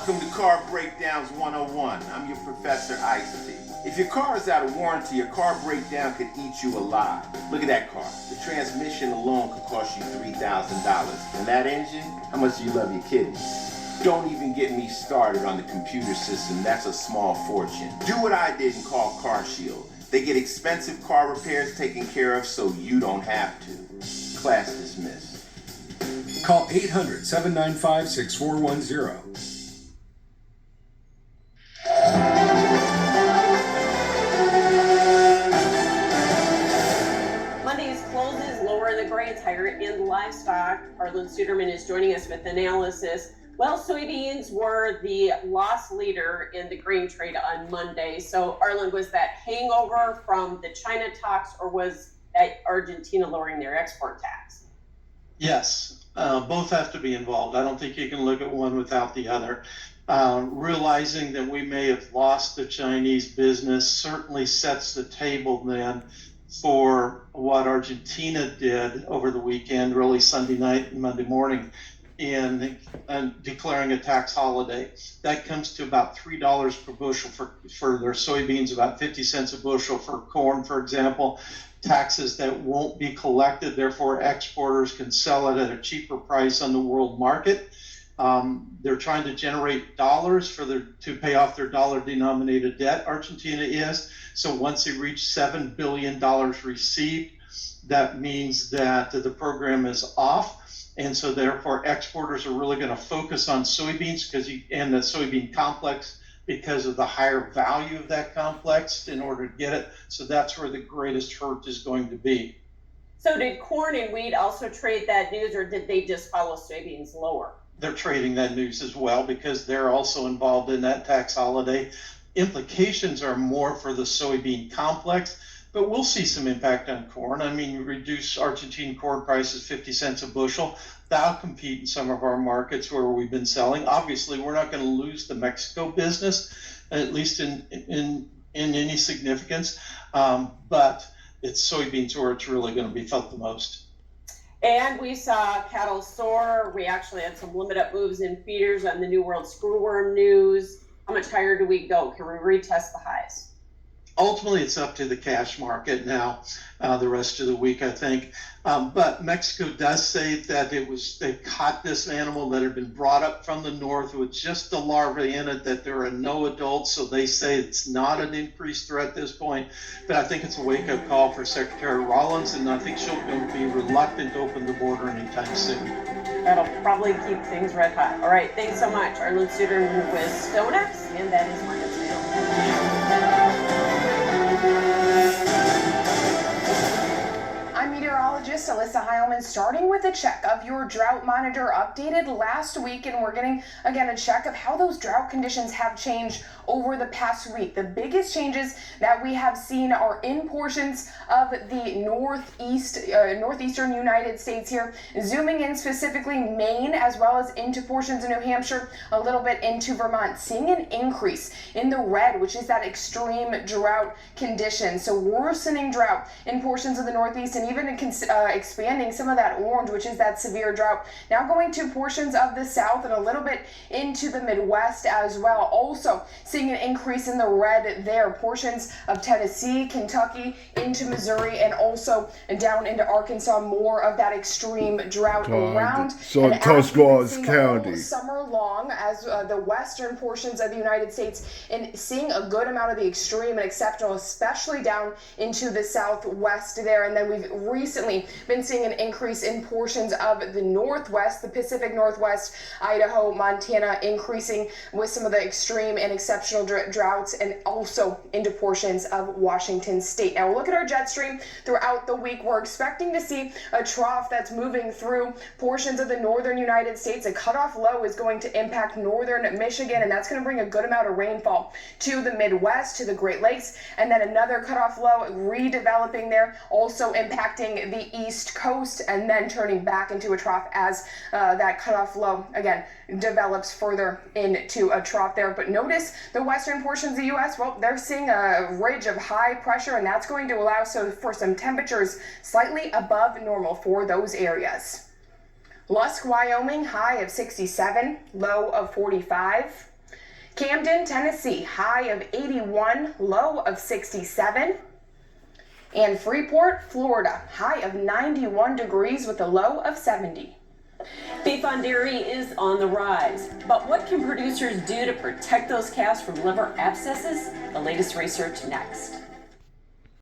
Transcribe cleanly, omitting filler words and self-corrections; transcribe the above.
Welcome to Car Breakdowns 101. I'm your Professor Ice-T. If your car is out of warranty, a car breakdown could eat you alive. Look at that car. The transmission alone could cost you $3,000. And that engine? How much do you love your kidneys? Don't even get me started on the computer system. That's a small fortune. Do what I did and call Car Shield. They get expensive car repairs taken care of so you don't have to. Class dismissed. Call 800-795-6410. Monday's closes lower the grains, higher in livestock. Arlen Suderman is joining us with analysis. Well, soybeans were the loss leader in the grain trade on Monday. So, Arlen, was that hangover from the China talks, or was Argentina lowering their export tax? Yes, both have to be involved. I don't think you can look at one without the other. Realizing that we may have lost the Chinese business certainly sets the table then for what Argentina did over the weekend, really Sunday night and Monday morning, in declaring a tax holiday. That comes to about $3 per bushel for their soybeans, about 50 cents a bushel for corn, for example. Taxes that won't be collected, therefore exporters can sell it at a cheaper price on the world market. They're trying to generate dollars to pay off their dollar-denominated debt, Argentina is. So once they reach $7 billion received, that means that the program is off. And so therefore exporters are really going to focus on soybeans and the soybean complex because of the higher value of that complex in order to get it. So that's where the greatest hurt is going to be. So did corn and wheat also trade that news, or did they just follow soybeans lower? They're trading that news as well because they're also involved in that tax holiday. Implications are more for the soybean complex, but we'll see some impact on corn. I mean, reduce Argentine corn prices 50 cents a bushel. That'll compete in some of our markets where we've been selling. Obviously, we're not going to lose the Mexico business, at least in any significance. But it's soybeans where it's really going to be felt the most. And we saw cattle soar. We actually had some limit up moves in feeders on the New World screwworm news. How much higher do we go? Can we retest the highs? Ultimately, it's up to the cash market now, the rest of the week, I think. But Mexico does say that they caught this animal that had been brought up from the north with just the larvae in it, that there are no adults. So they say it's not an increased threat at this point. But I think it's a wake-up call for Secretary Rollins, and I think she'll be reluctant to open the border anytime soon. That'll probably keep things red hot. All right, thanks so much. Arlen Suderman with StoneX, and that is Markets Now. I'm meteorologist Alyssa Heilman, starting with a check of your drought monitor updated last week, and we're getting again a check of how those drought conditions have changed over the past week. The biggest changes that we have seen are in portions of the northeastern United States here, zooming in specifically Maine as well as into portions of New Hampshire, a little bit into Vermont, seeing an increase in the red, which is that extreme drought condition. So worsening drought in portions of the Northeast, and even expanding some of that orange, which is that severe drought, now going to portions of the South and a little bit into the Midwest as well. Also seeing an increase in the red there, portions of Tennessee, Kentucky, into Missouri, and also down into Arkansas, more of that extreme drought around. So in Tuscarawas County. Summer long, as the western portions of the United States, and seeing a good amount of the extreme and exceptional, especially down into the southwest there. And then we've recently been seeing an increase in portions of the Northwest, the Pacific Northwest, Idaho, Montana, increasing with some of the extreme and exceptional droughts, and also into portions of Washington State. Now we'll look at our jet stream throughout the week. We're expecting to see a trough that's moving through portions of the northern United States. A cutoff low is going to impact northern Michigan, and that's going to bring a good amount of rainfall to the Midwest, to the Great Lakes, and then another cutoff low redeveloping there, also impacting the East Coast, and then turning back into a trough as that cutoff low again develops further into a trough there. But notice the western portions of the U.S., well, they're seeing a ridge of high pressure, and that's going to allow for some temperatures slightly above normal for those areas. Lusk, Wyoming, high of 67, low of 45. Camden, Tennessee, high of 81, low of 67. And Freeport, Florida, high of 91 degrees with a low of 70. Beef on dairy is on the rise, but what can producers do to protect those calves from liver abscesses? The latest research next.